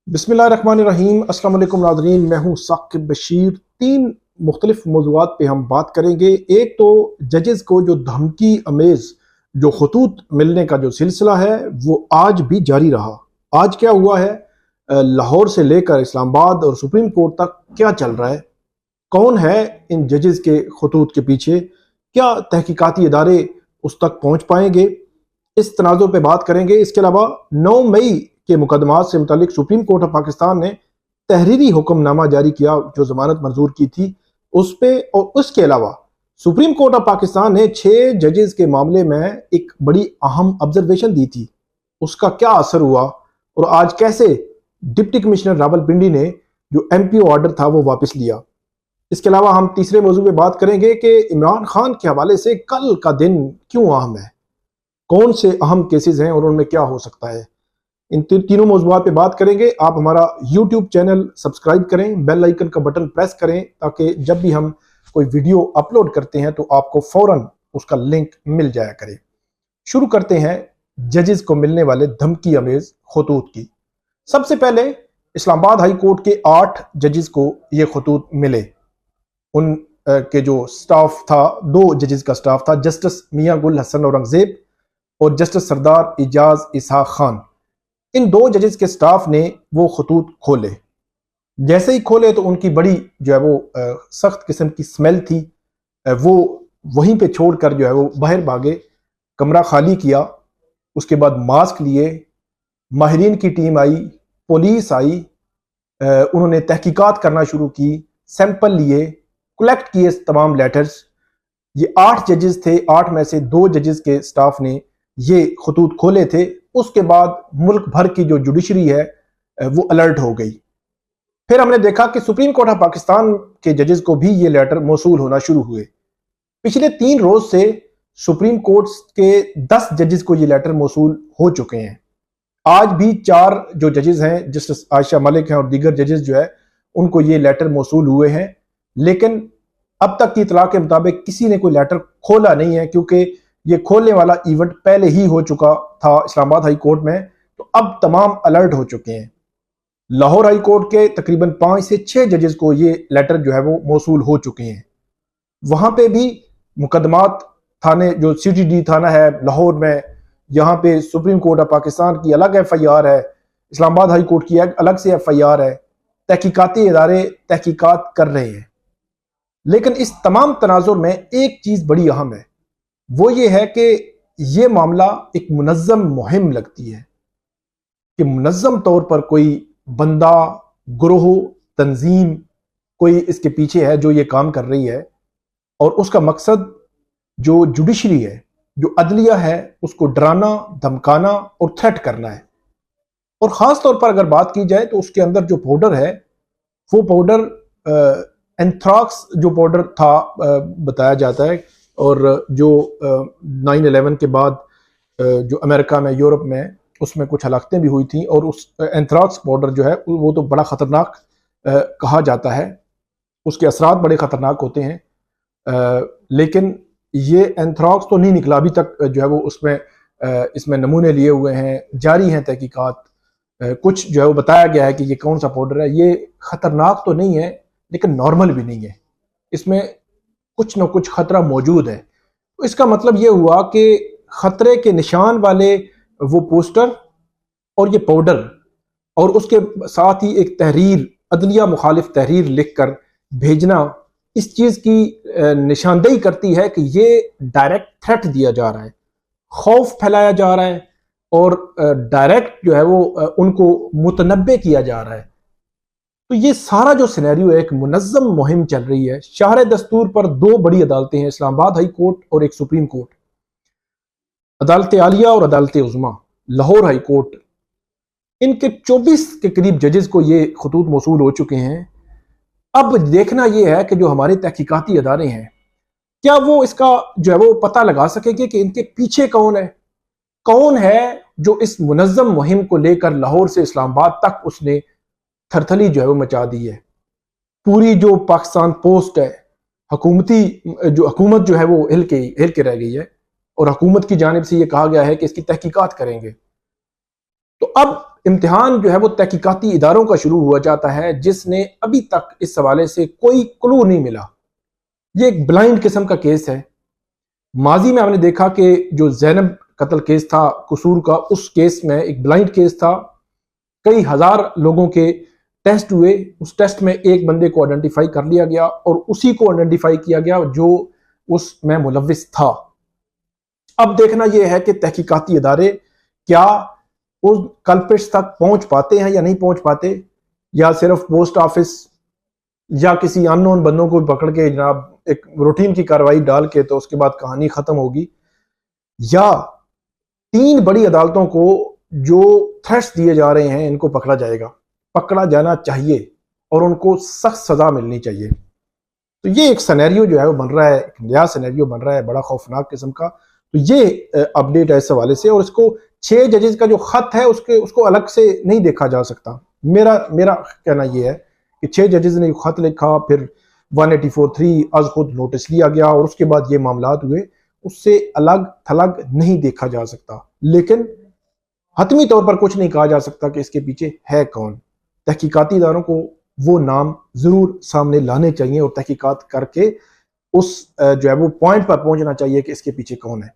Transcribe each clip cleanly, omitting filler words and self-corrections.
बिस्मिल्लाहिर्रहमानिर्रहीम। अस्सलाम वालेकुम नाज़रीन, मैं हूँ साकिब बशीर। तीन मुख्तलिफ मौज़ूआत पे हम बात करेंगे। एक तो जजेस को जो धमकी अमेज़ जो खतूत मिलने का जो सिलसिला है वो आज भी जारी रहा। आज क्या हुआ है, लाहौर से लेकर इस्लामाबाद और सुप्रीम कोर्ट तक क्या चल रहा है, कौन है इन जजेस के खतूत के पीछे, क्या तहकीकाती इदारे उस तक पहुँच पाएंगे, इस तनाज़ुर पे बात करेंगे। इसके अलावा 9 मई के मुकदमात से मुतालिक सुप्रीम कोर्ट ऑफ पाकिस्तान ने तहरीरी हुक्मनामा जारी किया जो जमानत मंजूर की थी उस पे, और उसके अलावा सुप्रीम कोर्ट ऑफ पाकिस्तान ने 6 जजेस के मामले में एक बड़ी अहम ऑब्जर्वेशन दी थी, उसका क्या असर हुआ और आज कैसे डिप्टी कमिश्नर रावलपिंडी ने जो MPO ऑर्डर था वो वापस लिया। इसके अलावा हम तीसरे मौजू पे बात करेंगे कि इमरान खान के हवाले से कल का दिन क्यों अहम है, कौन से अहम केसेस हैं और उनमें क्या हो सकता है। इन तीनों मौज़ूआत पे बात करेंगे। आप हमारा YouTube चैनल सब्सक्राइब करें, बेल आइकन का बटन प्रेस करें ताकि जब भी हम कोई वीडियो अपलोड करते हैं तो आपको फौरन उसका लिंक मिल जाया करे। शुरू करते हैं जजेस को मिलने वाले धमकी अमेज खतूत की। सबसे पहले इस्लामाबाद हाई कोर्ट के 8 जजेस को ये खतूत मिले। उन के जो स्टाफ था, 2 जजेस का स्टाफ था, जस्टिस मियां गुल हसन औरंगजेब और जस्टिस सरदार इजाज इसहाक खान। इन 2 जजेस के स्टाफ ने वो खतूत खोले। जैसे ही खोले तो उनकी बड़ी जो है वो सख्त किस्म की स्मेल थी। वो वहीं पे छोड़कर जो है वो बाहर भागे, कमरा खाली किया। उसके बाद मास्क लिए, माहिरीन की टीम आई, पुलिस आई, उन्होंने तहकीकात करना शुरू की, सैंपल लिए, कलेक्ट किए तमाम लेटर्स। ये 8 जजेस थे, 8 में से 2 जजेस के स्टाफ ने ये खतूत खोले थे। उसके बाद मुल्क भर की जो जुडिशरी है वो अलर्ट हो गई। फिर हमने देखा कि सुप्रीम कोर्ट ऑफ पाकिस्तान के जजेस को भी ये लेटर मौसूल होना शुरू हुए। पिछले 3 रोज से सुप्रीम कोर्ट के 10 जजेस को ये लेटर मौसूल हो चुके हैं। आज भी 4 जो जजेस हैं, जस्टिस आयशा मलिक हैं और दीगर जजेस जो है उनको ये लेटर मौसूल हुए हैं, लेकिन अब तक की इतला के मुताबिक किसी ने कोई लेटर खोला नहीं है, क्योंकि ये खोलने वाला इवेंट पहले ही हो चुका था इस्लामाबाद हाई कोर्ट में। तो अब तमाम अलर्ट हो चुके हैं। लाहौर हाई कोर्ट के तकरीबन 5 से 6 जजेस को ये लेटर जो है वो मौसूल हो चुके हैं। वहां पे भी मुकदमात थाने, जो CTD थाना है लाहौर में, यहाँ पे सुप्रीम कोर्ट ऑफ पाकिस्तान की अलग FIR है, इस्लामाबाद हाई कोर्ट की अलग से FIR है। तहकीकाती इदारे तहकीकात कर रहे हैं। लेकिन इस तमाम तनाजुर में एक चीज बड़ी अहम है, वो ये है कि ये मामला एक मुनज़्ज़म मुहिम लगती है, कि मुनज़्ज़म तौर पर कोई बंदा, ग्रोह, तंजीम कोई इसके पीछे है जो ये काम कर रही है, और उसका मकसद जो जुडिशरी है, जो अदलिया है, उसको डराना, धमकाना और थ्रेट करना है। और ख़ास तौर पर अगर बात की जाए तो उसके अंदर जो पाउडर है वो पाउडर एंथ्राक्स जो पाउडर था बताया जाता है। और जो 9/11 के बाद जो अमेरिका में, यूरोप में, उसमें कुछ हलाकतें भी हुई थी, और उस एंथ्राक्स पाउडर जो है वो तो बड़ा ख़तरनाक कहा जाता है, उसके असरात बड़े ख़तरनाक होते हैं। लेकिन ये एंथ्राक्स तो नहीं निकला अभी तक, जो है वो उसमें इसमें नमूने लिए हुए हैं, जारी हैं तहकीकात। कुछ जो है वो बताया गया है कि ये कौन सा पाउडर है। ये ख़तरनाक तो नहीं है लेकिन नॉर्मल भी नहीं है, इसमें कुछ न कुछ खतरा मौजूद है। तो इसका मतलब यह हुआ कि खतरे के निशान वाले वो पोस्टर और ये पाउडर, और उसके साथ ही एक तहरीर, अदलिया मुखालिफ तहरीर लिखकर भेजना, इस चीज की निशानदेही करती है कि ये डायरेक्ट थ्रेट दिया जा रहा है, खौफ फैलाया जा रहा है, और डायरेक्ट जो है वो उनको मुतनब्बे किया जा रहा है। तो ये सारा जो सिनेरियो है, एक मुनज़्ज़म मुहिम चल रही है। शाहर दस्तूर पर 2 बड़ी अदालतें हैं, इस्लामाबाद हाई कोर्ट और एक सुप्रीम कोर्ट, अदालत आलिया और अदालत उज़्मा। लाहौर हाई कोर्ट, इनके 24 के करीब जजेस को ये खतूत मौसूल हो चुके हैं। अब देखना यह है कि जो हमारे तहकीकाती अदारे हैं, क्या वो इसका जो है वो पता लगा सकेंगे कि इनके पीछे कौन है जो इस मुनज़्ज़म मुहिम को लेकर लाहौर से इस्लामाबाद तक उसने थरथली जो है वो मचा दी है। पूरी जो पाकिस्तान पोस्ट है, हुकूमत जो है वो हिल के रह गई है, और हुकूमत की जानिब से ये कहा गया है कि इसकी तहकीकात करेंगे। तो अब इम्तिहान जो है वो तहकीकाती इदारों का शुरू हुआ जाता है, जिसने अभी तक इस हवाले से कोई क्लू नहीं मिला। ये एक ब्लाइंड किस्म का केस है। माजी में हमने देखा कि जो जैनब कत्ल केस था कसूर का, उस केस में एक ब्लाइंड केस था, कई हजार लोगों के टेस्ट हुए, उस टेस्ट में एक बंदे को आइडेंटिफाई कर लिया गया और उसी को आइडेंटिफाई किया गया जो उसमें मुलव्विस था। अब देखना यह है कि तहकीकाती इदारे क्या उस कल्प्रिट्स तक पहुंच पाते हैं या नहीं पहुंच पाते, या सिर्फ पोस्ट ऑफिस या किसी अननोन बंदों को पकड़ के जनाब एक रूटीन की कार्रवाई डाल के तो उसके बाद कहानी खत्म होगी, या तीन बड़ी अदालतों को जो थ्रेट्स दिए जा रहे हैं इनको पकड़ा जाना चाहिए और उनको सख्त सजा मिलनी चाहिए। तो ये एक सिनेरियो जो है वो बन रहा है, एक नया सिनेरियो बन रहा है बड़ा खौफनाक किस्म का। तो ये अपडेट है इस हवाले से, और इसको 6 जजेस का जो खत है उसको अलग से नहीं देखा जा सकता। मेरा कहना यह है कि 6 जजेस ने खत लिखा, फिर 184(3) अज खुद नोटिस लिया गया और उसके बाद ये मामलात हुए, उससे अलग थलग नहीं देखा जा सकता। लेकिन हतमी तौर पर कुछ नहीं कहा जा सकता कि इसके पीछे है कौन। तहकीकाती इदारों को वो नाम जरूर सामने लाने चाहिए और तहकीकात करके उस जो है वो पॉइंट पर पहुंचना चाहिए कि इसके पीछे कौन है।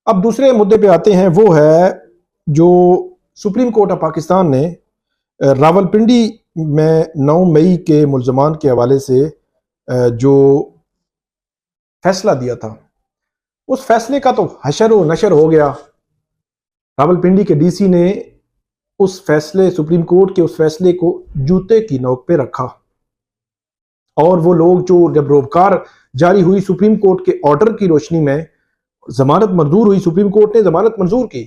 अब दूसरे मुद्दे पे आते हैं, वो है जो सुप्रीम कोर्ट ऑफ पाकिस्तान ने रावलपिंडी में 9 मई के मुल्जमान के हवाले से जो फैसला दिया था, उस फैसले का तो हशर व नशर हो गया। रावलपिंडी के डीसी ने उस फैसले, सुप्रीम कोर्ट के उस फैसले को जूते की नोक पे रखा, और वो लोग जो जब रोबकार जारी हुई सुप्रीम कोर्ट के ऑर्डर की रोशनी में, जमानत मंजूर हुई, सुप्रीम कोर्ट ने जमानत मंजूर की,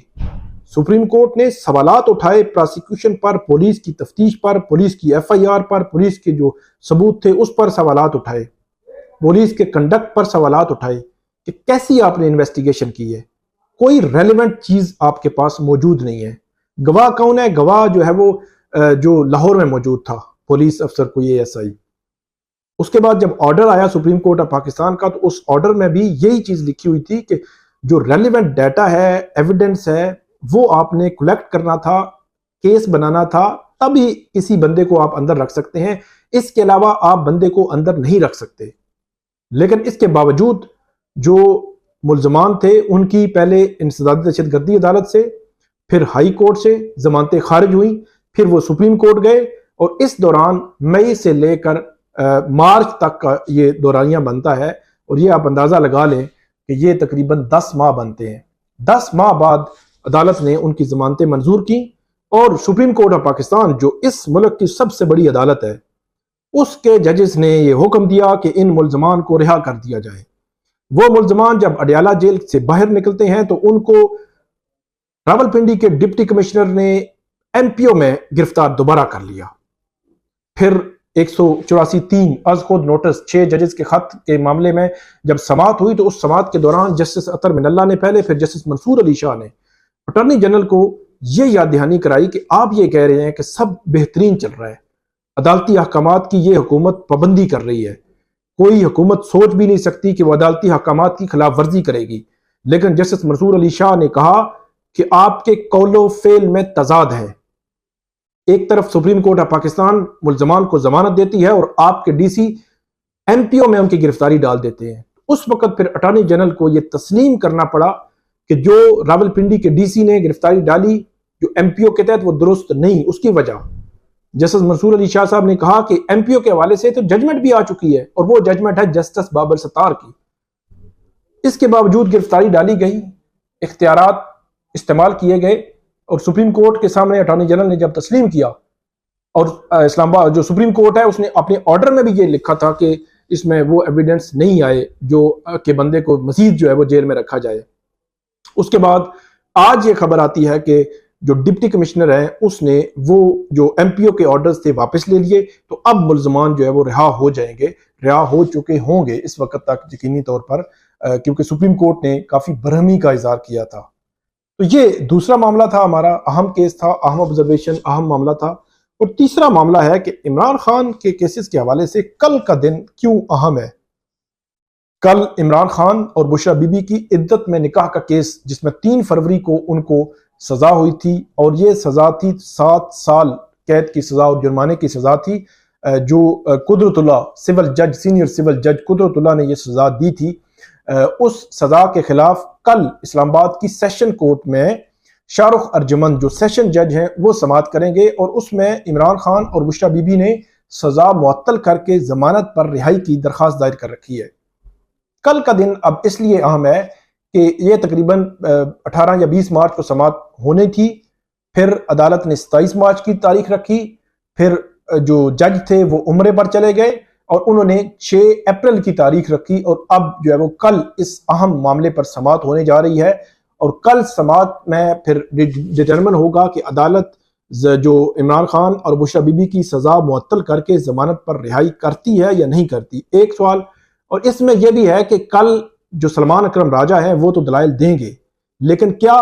सुप्रीम कोर्ट ने सवालात उठाए प्रोसिक्यूशन पर, पुलिस की तफ्तीश पर, पुलिस की FIR पर, पुलिस के जो सबूत थे उस पर सवालात उठाए, पुलिस के कंडक्ट पर सवालात उठाए कि कैसी आपने इन्वेस्टिगेशन की है, कोई रेलिवेंट चीज आपके पास मौजूद नहीं है। गवाह कौन है? गवाह जो है वो जो लाहौर में मौजूद था, पुलिस अफसर कोई ASI। उसके बाद जब ऑर्डर आया सुप्रीम कोर्ट ऑफ पाकिस्तान का, तो उस ऑर्डर में भी यही चीज लिखी हुई थी कि जो रेलिवेंट डाटा है, एविडेंस है, वो आपने कलेक्ट करना था, केस बनाना था, तभी किसी बंदे को आप अंदर रख सकते हैं, इसके अलावा आप बंदे को अंदर नहीं रख सकते। लेकिन इसके बावजूद जो मुल्जमान थे उनकी पहले इंसदादी दहशतगर्दी अदालत से, फिर हाई कोर्ट से जमानतें खारिज हुई, फिर वो सुप्रीम कोर्ट गए, और इस दौरान मई से लेकर मार्च तक का ये दौरानिया बनता है। और ये आप अंदाजा लगा लें कि ये तकरीबन 10 माह बनते हैं। 10 माह बाद अदालत ने उनकी जमानतें मंजूर की, और सुप्रीम कोर्ट ऑफ पाकिस्तान जो इस मुल्क की सबसे बड़ी अदालत है, उसके जजेस ने यह हुक्म दिया कि इन मुल्जमान को रिहा कर दिया जाए। वो मुल्जमान जब अडियाला जेल से बाहर निकलते हैं तो उनको रावलपिंडी के डिप्टी कमिश्नर ने MPO में गिरफ्तार दोबारा कर लिया। फिर 184(3) अज खुद नोटिस 6 जजेस के खत के मामले में जब समाअत हुई, तो उस समाअत के दौरान जस्टिस अतर मिनल्ला ने पहले, फिर जस्टिस मंसूर अली शाह ने अटॉर्नी जनरल को यह याद दहानी कराई कि आप ये कह रहे हैं कि सब बेहतरीन चल रहा है, अदालती अहकामात की ये हुकूमत पाबंदी कर रही है, कोई हुकूमत सोच भी नहीं सकती कि वह अदालती अहकामात की खिलाफ वर्जी करेगी। लेकिन जस्टिस मंसूर अली शाह ने कहा कि आपके कौलो फेल में तजाद है। एक तरफ सुप्रीम कोर्ट ऑफ पाकिस्तान मुल्जमान को जमानत देती है और आपके DC MPO में उनकी गिरफ्तारी डाल देते हैं। उस वक्त फिर अटॉर्नी जनरल को यह तस्लीम करना पड़ा कि जो रावलपिंडी के DC ने गिरफ्तारी डाली जो MPO के तहत, वो दुरुस्त नहीं। उसकी वजह जस्टिस मंसूर अली शाह साहब ने कहा कि MPO के हवाले से तो जजमेंट भी आ चुकी है, और वो जजमेंट है जस्टिस बाबर सत्तार की। इसके बावजूद गिरफ्तारी डाली गई, इख्तियारात इस्तेमाल किए गए, और सुप्रीम कोर्ट के सामने अटॉर्नी जनरल ने जब तस्लीम किया, और इस्लामाबाद जो सुप्रीम कोर्ट है उसने अपने ऑर्डर में भी ये लिखा था कि इसमें वो एविडेंस नहीं आए जो के बंदे को मजीद जो है वो जेल में रखा जाए। उसके बाद आज ये खबर आती है कि जो डिप्टी कमिश्नर है उसने वो जो MPO के ऑर्डर्स थे वापस ले लिए, तो अब मुल्जमान जो है वो रिहा हो जाएंगे, रिहा हो चुके होंगे इस वक्त तक यकीनी तौर पर, क्योंकि सुप्रीम कोर्ट ने काफी बरहमी का इजहार किया था। तो ये दूसरा मामला था हमारा, अहम केस था, अहम ऑब्जर्वेशन, अहम मामला था। और तीसरा मामला है कि इमरान खान के केसेस के हवाले से कल का दिन क्यों अहम है। कल इमरान खान और बुशरा बीबी की इद्दत में निकाह का केस, जिसमें 3 फरवरी को उनको सजा हुई थी और ये सजा थी 7 साल कैद की सजा और जुर्माने की सजा थी। जो कुदरतुल्ला सिविल जज, सीनियर सिविल जज कुदरतुल्ला ने ये सजा दी थी। उस सजा के खिलाफ कल इस्लामाबाद की सेशन कोर्ट में शाहरुख अर्जुमंद जो सेशन जज हैं वो समाअत करेंगे और उसमें इमरान खान और बुशरा बीबी ने सजा मुअत्तल करके जमानत पर रिहाई की दरखास्त दायर कर रखी है। कल का दिन अब इसलिए अहम है कि ये तकरीबन 18 या 20 मार्च को समाअत होनी थी, फिर अदालत ने 27 मार्च की तारीख रखी, फिर जो जज थे वो उम्रे पर चले गए और उन्होंने 6 अप्रैल की तारीख रखी और अब जो है वो कल इस अहम मामले पर समाअत होने जा रही है। और कल समाअत में फिर डिटरमिन होगा कि अदालत जो इमरान खान और बुशरा बीबी की सजा मुअत्तल करके जमानत पर रिहाई करती है या नहीं करती, एक सवाल। और इसमें यह भी है कि कल जो सलमान अकरम राजा है वो तो दलाइल देंगे, लेकिन क्या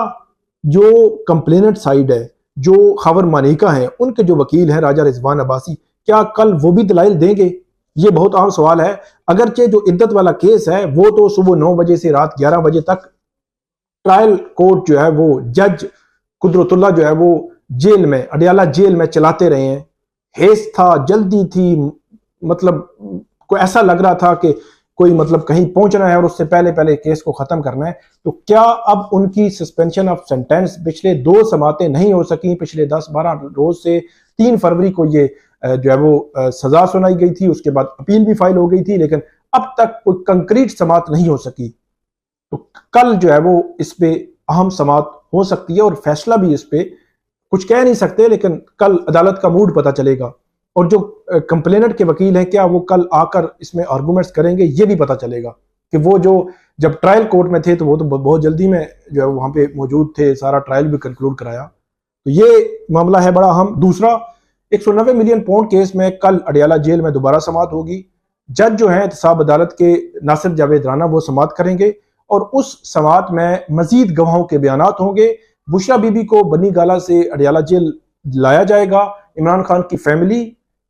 जो कंप्लेनेंट साइड है, जो खबर मानिका है, उनके जो वकील हैं राजा रिजवान अब्बासी, क्या कल वो भी दलाइल देंगे? ये बहुत आम सवाल है। अगरचे जो इद्दत वाला केस है वो तो सुबह 9 बजे से रात 11 बजे तक ट्रायल कोर्ट जो है वो जज कुदरतुल्ला जो है वो जेल में, अडियाला जेल में चलाते रहे हैं। हेस था, जल्दी थी, मतलब को ऐसा लग रहा था कि कोई मतलब कहीं पहुंचना है और उससे पहले पहले केस को खत्म करना है। तो क्या अब उनकी सस्पेंशन ऑफ सेंटेंस पिछले 2 समातें नहीं हो सकी? पिछले 10-12 रोज से 3 फरवरी को ये जो है वो सजा सुनाई गई थी, उसके बाद अपील भी फाइल हो गई थी, लेकिन अब तक कोई कंक्रीट समात नहीं हो सकी। तो कल जो है वो इस पे अहम समात हो सकती है और फैसला भी इस पे कुछ कह नहीं सकते, लेकिन कल अदालत का मूड पता चलेगा। और जो कंप्लेनेंट के वकील हैं क्या वो कल आकर इसमें आर्गूमेंट्स करेंगे, ये भी पता चलेगा। कि वो जो जब ट्रायल कोर्ट में थे तो वो तो बहुत जल्दी में जो है वहां पे मौजूद थे, सारा ट्रायल भी कंक्लूड कराया। तो ये मामला है बड़ा अहम। दूसरा, 190 मिलियन पाउंड केस में कल अडियाला जेल में दोबारा समाअत होगी। जज जो है एहतसाब अदालत के नासिर जावेद राना वो समाअत करेंगे और उस समाअत में मजीद गवाहों के बयानात होंगे। बुशरा बीबी को बनी गाला से अडियाला जेल लाया जाएगा। इमरान खान की फैमिली,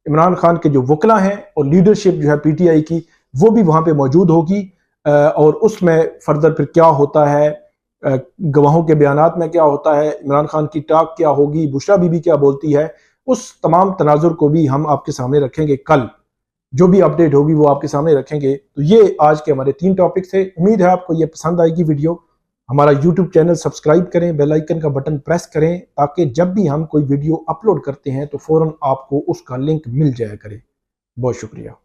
इमरान खान के जो वकला हैं और लीडरशिप जो है पीटीआई की, वो भी वहां पे मौजूद होगी। और उसमें फर्दर फिर क्या होता है, गवाहों के बयानात में क्या होता है, इमरान खान की टाक क्या होगी, बुशरा बीबी क्या बोलती है, उस तमाम तनाजुर को भी हम आपके सामने रखेंगे। कल जो भी अपडेट होगी वो आपके सामने रखेंगे। तो ये आज के हमारे 3 टॉपिक थे। उम्मीद है आपको ये पसंद आएगी वीडियो। हमारा यूट्यूब चैनल सब्सक्राइब करें, बेल आइकन का बटन प्रेस करें, ताकि जब भी हम कोई वीडियो अपलोड करते हैं तो फौरन आपको उसका लिंक मिल जाया करे। बहुत शुक्रिया।